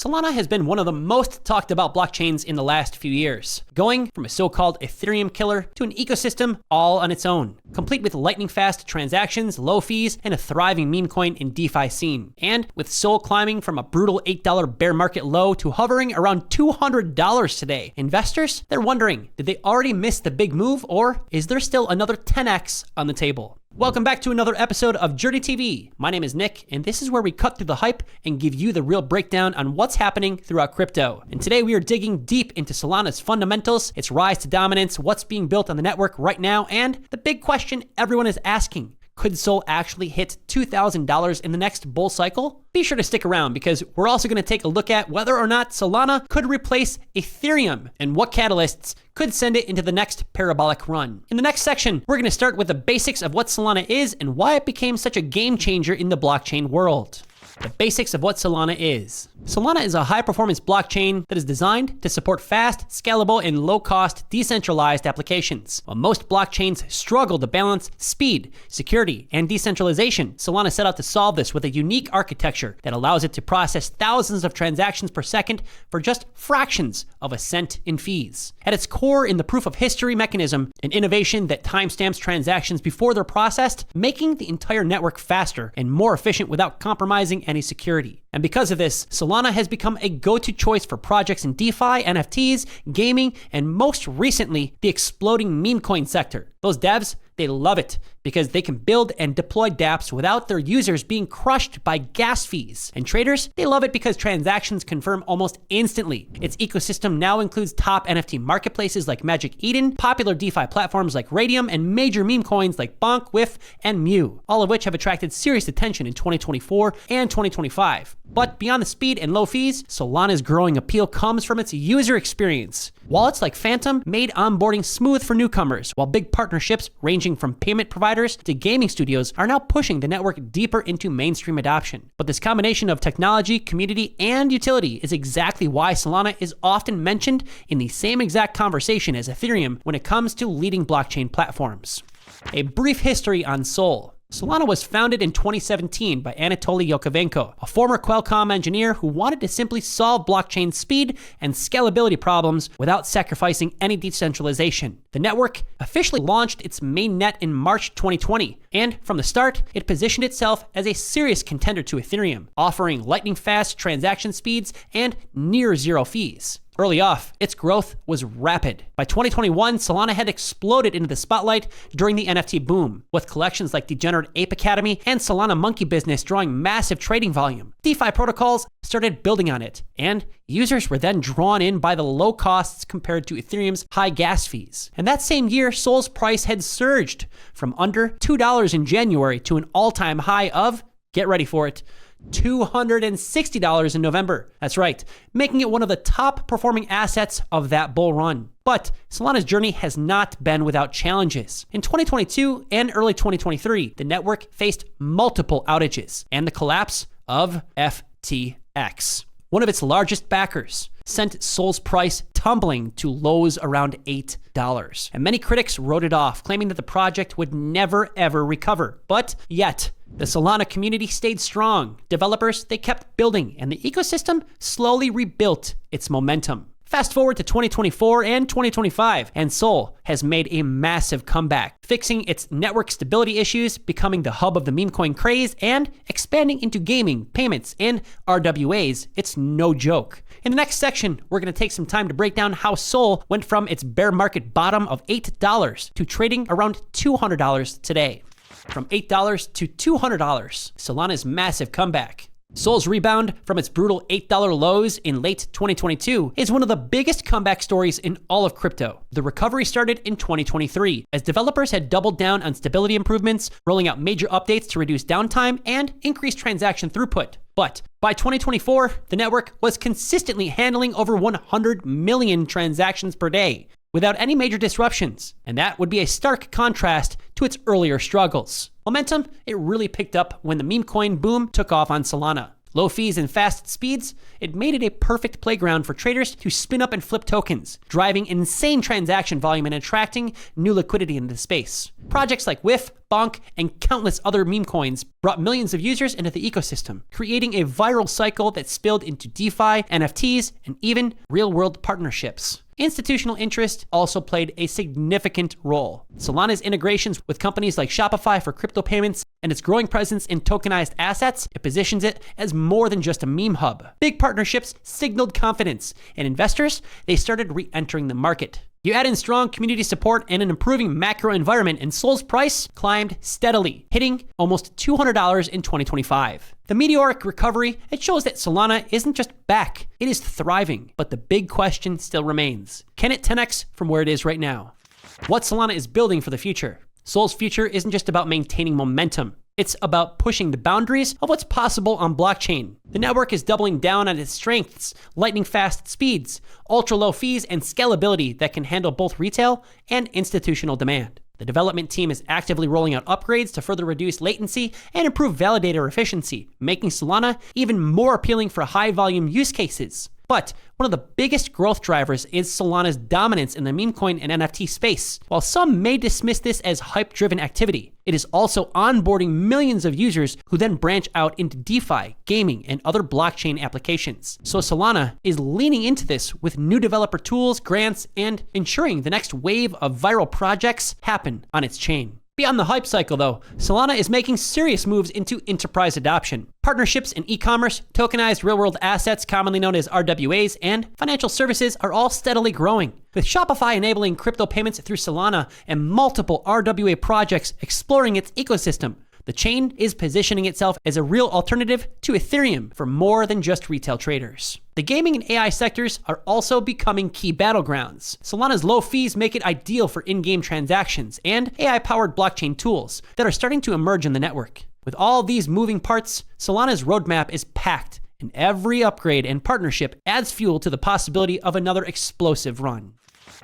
Solana has been one of the most talked about blockchains in the last few years, going from a so-called Ethereum killer to an ecosystem all on its own, complete with lightning-fast transactions, low fees, and a thriving meme coin and DeFi scene. And with Sol climbing from a brutal $8 bear market low to hovering around $200 today, investors, they're wondering, did they already miss the big move, or is there still another 10x on the table? Welcome back to another episode of JRNY TV. My name is Nick, and this is where we cut through the hype and give you the real breakdown on what's happening throughout crypto. And today we are digging deep into Solana's fundamentals, its rise to dominance, what's being built on the network right now, and the big question everyone is asking. Could Sol actually hit $2,000 in the next bull cycle? Be sure to stick around because we're also going to take a look at whether or not Solana could replace Ethereum and what catalysts could send it into the next parabolic run. In the next section, we're going to start with the basics of what Solana is and why it became such a game changer in the blockchain world. The basics of what Solana is. Solana is a high-performance blockchain that is designed to support fast, scalable, and low-cost decentralized applications. While most blockchains struggle to balance speed, security, and decentralization, Solana set out to solve this with a unique architecture that allows it to process thousands of transactions per second for just fractions of a cent in fees. At its core in the proof of history mechanism, an innovation that timestamps transactions before they're processed, making the entire network faster and more efficient without compromising any security. And because of this, Solana has become a go-to choice for projects in DeFi, NFTs, gaming, and most recently, the exploding meme coin sector. Those devs, they love it because they can build and deploy dApps without their users being crushed by gas fees. And traders, they love it because transactions confirm almost instantly. Its ecosystem now includes top NFT marketplaces like Magic Eden, popular DeFi platforms like Radium, and major meme coins like Bonk, Whiff, and Mew, all of which have attracted serious attention in 2024 and 2025. But beyond the speed and low fees, Solana's growing appeal comes from its user experience. Wallets like Phantom made onboarding smooth for newcomers, while big partnerships ranging from payment providers to gaming studios are now pushing the network deeper into mainstream adoption. But this combination of technology, community, and utility is exactly why Solana is often mentioned in the same exact conversation as Ethereum when it comes to leading blockchain platforms. A brief history on Sol. Solana was founded in 2017 by Anatoly Yakovenko, a former Qualcomm engineer who wanted to simply solve blockchain speed and scalability problems without sacrificing any decentralization. The network officially launched its mainnet in March 2020, and from the start, it positioned itself as a serious contender to Ethereum, offering lightning-fast transaction speeds and near-zero fees. Early off, its growth was rapid. By 2021, Solana had exploded into the spotlight during the NFT boom, with collections like Degenerate Ape Academy and Solana Monkey Business drawing massive trading volume. DeFi protocols started building on it, and users were then drawn in by the low costs compared to Ethereum's high gas fees. And that same year, Sol's price had surged from under $2 in January to an all-time high of, get ready for it, $260 in November. That's right, making it one of the top performing assets of that bull run. But Solana's journey has not been without challenges. In 2022 and early 2023, the network faced multiple outages and the collapse of FTX. One of its largest backers sent Sol's price tumbling to lows around $8. And many critics wrote it off, claiming that the project would never ever recover. But yet, the Solana community stayed strong. Developers, they kept building, and the ecosystem slowly rebuilt its momentum. Fast forward to 2024 and 2025, and Sol has made a massive comeback, fixing its network stability issues, becoming the hub of the meme coin craze, and expanding into gaming, payments, and RWAs. It's no joke. In the next section, we're going to take some time to break down how Sol went from its bear market bottom of $8 to trading around $200 today. From $8 to $200, Solana's massive comeback. Sol's rebound from its brutal $8 lows in late 2022 is one of the biggest comeback stories in all of crypto. The recovery started in 2023 as developers had doubled down on stability improvements, rolling out major updates to reduce downtime and increase transaction throughput. But by 2024, the network was consistently handling over 100 million transactions per day without any major disruptions, and that would be a stark contrast to its earlier struggles. Momentum, it really picked up when the meme coin boom took off on Solana. Low fees and fast speeds, it made it a perfect playground for traders to spin up and flip tokens, driving insane transaction volume and attracting new liquidity into the space. Projects like Whiff, Bonk, and countless other meme coins brought millions of users into the ecosystem, creating a viral cycle that spilled into DeFi, NFTs, and even real-world partnerships. Institutional interest also played a significant role. Solana's integrations with companies like Shopify for crypto payments and its growing presence in tokenized assets, it positions it as more than just a meme hub. Big partnerships signaled confidence, and investors, they started re-entering the market. You add in strong community support and an improving macro environment, and Sol's price climbed steadily, hitting almost $200 in 2025. The meteoric recovery, it shows that Solana isn't just back, it is thriving. But the big question still remains. Can it 10x from where it is right now? What Solana is building for the future? Sol's future isn't just about maintaining momentum. It's about pushing the boundaries of what's possible on blockchain. The network is doubling down on its strengths, lightning fast speeds, ultra low fees, and scalability that can handle both retail and institutional demand. The development team is actively rolling out upgrades to further reduce latency and improve validator efficiency, making Solana even more appealing for high volume use cases. But one of the biggest growth drivers is Solana's dominance in the meme coin and NFT space. While some may dismiss this as hype-driven activity, it is also onboarding millions of users who then branch out into DeFi, gaming, and other blockchain applications. So Solana is leaning into this with new developer tools, grants, and ensuring the next wave of viral projects happen on its chain. Beyond the hype cycle, though, Solana is making serious moves into enterprise adoption. Partnerships in e-commerce, tokenized real-world assets, commonly known as RWAs, and financial services are all steadily growing. With Shopify enabling crypto payments through Solana and multiple RWA projects exploring its ecosystem, the chain is positioning itself as a real alternative to Ethereum for more than just retail traders. The gaming and AI sectors are also becoming key battlegrounds. Solana's low fees make it ideal for in-game transactions and AI-powered blockchain tools that are starting to emerge in the network. With all these moving parts, Solana's roadmap is packed, and every upgrade and partnership adds fuel to the possibility of another explosive run.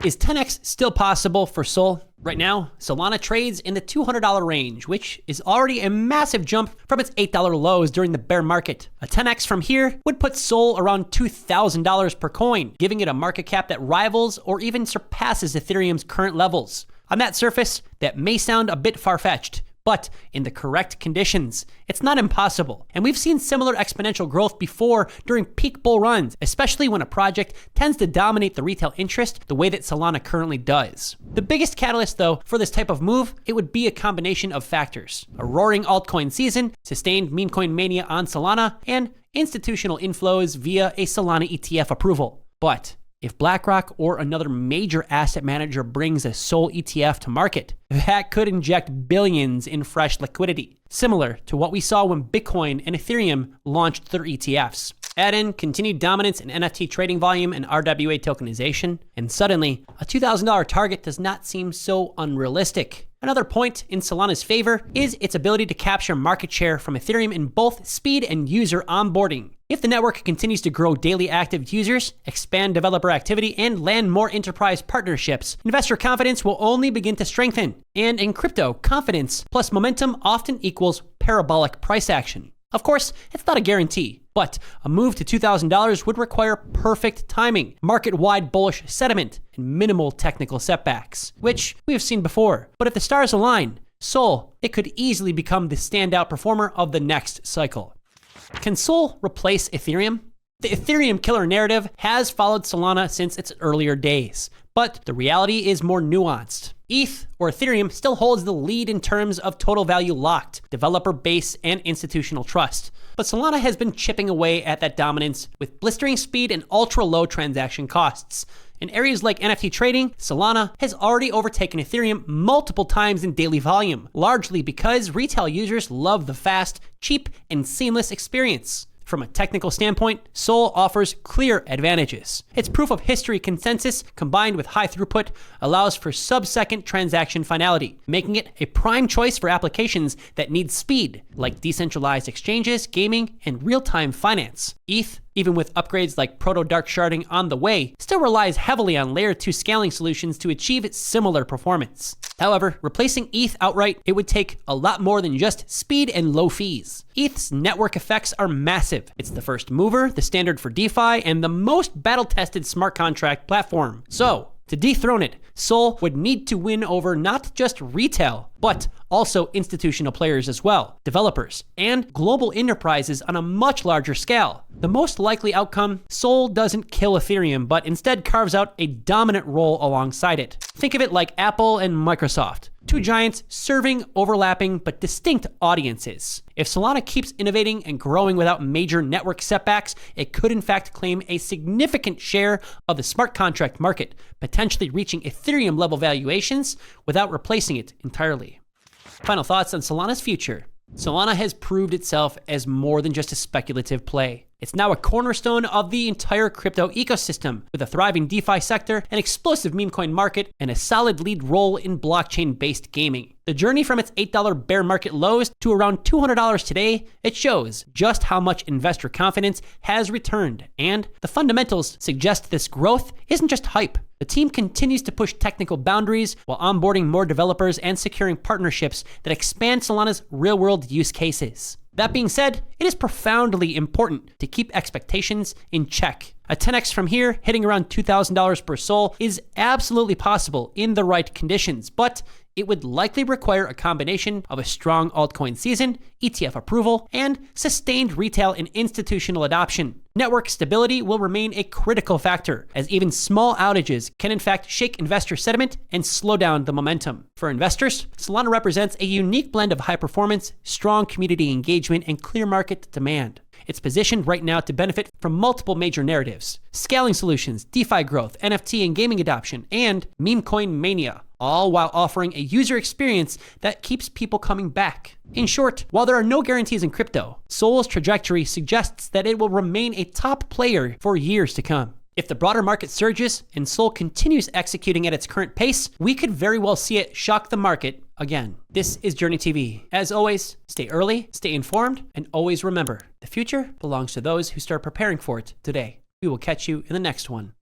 Is 10x still possible for Sol? Right now, Solana trades in the $200 range, which is already a massive jump from its $8 lows during the bear market. A 10x from here would put Sol around $2,000 per coin, giving it a market cap that rivals or even surpasses Ethereum's current levels. On that surface, that may sound a bit far-fetched, but in the correct conditions, it's not impossible. And we've seen similar exponential growth before during peak bull runs, especially when a project tends to dominate the retail interest the way that Solana currently does. The biggest catalyst, though, for this type of move, it would be a combination of factors. A roaring altcoin season, sustained meme coin mania on Solana, and institutional inflows via a Solana ETF approval. But if BlackRock or another major asset manager brings a Sol ETF to market, that could inject billions in fresh liquidity, similar to what we saw when Bitcoin and Ethereum launched their ETFs. Add in continued dominance in NFT trading volume and RWA tokenization, and suddenly, a $2,000 target does not seem so unrealistic. Another point in Solana's favor is its ability to capture market share from Ethereum in both speed and user onboarding. If the network continues to grow daily active users, expand developer activity, and land more enterprise partnerships, investor confidence will only begin to strengthen. And in crypto, confidence plus momentum often equals parabolic price action. Of course, it's not a guarantee, but a move to $2,000 would require perfect timing, market-wide bullish sentiment, and minimal technical setbacks, which we have seen before. But if the stars align, Sol, it could easily become the standout performer of the next cycle. Can Sol replace Ethereum? The Ethereum killer narrative has followed Solana since its earlier days, but the reality is more nuanced. ETH, or Ethereum, still holds the lead in terms of total value locked, developer base, and institutional trust. But Solana has been chipping away at that dominance with blistering speed and ultra-low transaction costs. In areas like NFT trading, Solana has already overtaken Ethereum multiple times in daily volume, largely because retail users love the fast, cheap, and seamless experience. From a technical standpoint, Sol offers clear advantages. Its proof of history consensus, combined with high throughput, allows for sub-second transaction finality, making it a prime choice for applications that need speed, like decentralized exchanges, gaming, and real-time finance. ETH, even with upgrades like proto-dark sharding on the way, still relies heavily on layer 2 scaling solutions to achieve similar performance. However, replacing ETH outright, it would take a lot more than just speed and low fees. ETH's network effects are massive. It's the first mover, the standard for DeFi, and the most battle-tested smart contract platform. So, To dethrone it, Sol would need to win over not just retail, but also institutional players as well, developers, and global enterprises on a much larger scale. The most likely outcome, Sol doesn't kill Ethereum, but instead carves out a dominant role alongside it. Think of it like Apple and Microsoft, two giants serving overlapping but distinct audiences. If Solana keeps innovating and growing without major network setbacks, it could in fact claim a significant share of the smart contract market, potentially reaching Ethereum level valuations without replacing it entirely. Final thoughts on Solana's future. Solana has proved itself as more than just a speculative play. It's now a cornerstone of the entire crypto ecosystem, with a thriving DeFi sector, an explosive meme coin market, and a solid lead role in blockchain-based gaming. The journey from its $8 bear market lows to around $200 today, it shows just how much investor confidence has returned, and the fundamentals suggest this growth isn't just hype. The team continues to push technical boundaries while onboarding more developers and securing partnerships that expand Solana's real-world use cases. That being said, it is profoundly important to keep expectations in check. A 10x from here, hitting around $2,000 per SOL, is absolutely possible in the right conditions, but it would likely require a combination of a strong altcoin season, ETF approval, and sustained retail and institutional adoption. Network stability will remain a critical factor, as even small outages can in fact shake investor sentiment and slow down the momentum. For investors, Solana represents a unique blend of high performance, strong community engagement, and clear market demand. It's positioned right now to benefit from multiple major narratives: scaling solutions, DeFi growth, NFT and gaming adoption, and meme coin mania, all while offering a user experience that keeps people coming back. In short, while there are no guarantees in crypto, Sol's trajectory suggests that it will remain a top player for years to come. If the broader market surges and Sol continues executing at its current pace, we could very well see it shock the market again. This is JRNY TV. As always, stay early, stay informed, and always remember, the future belongs to those who start preparing for it today. We will catch you in the next one.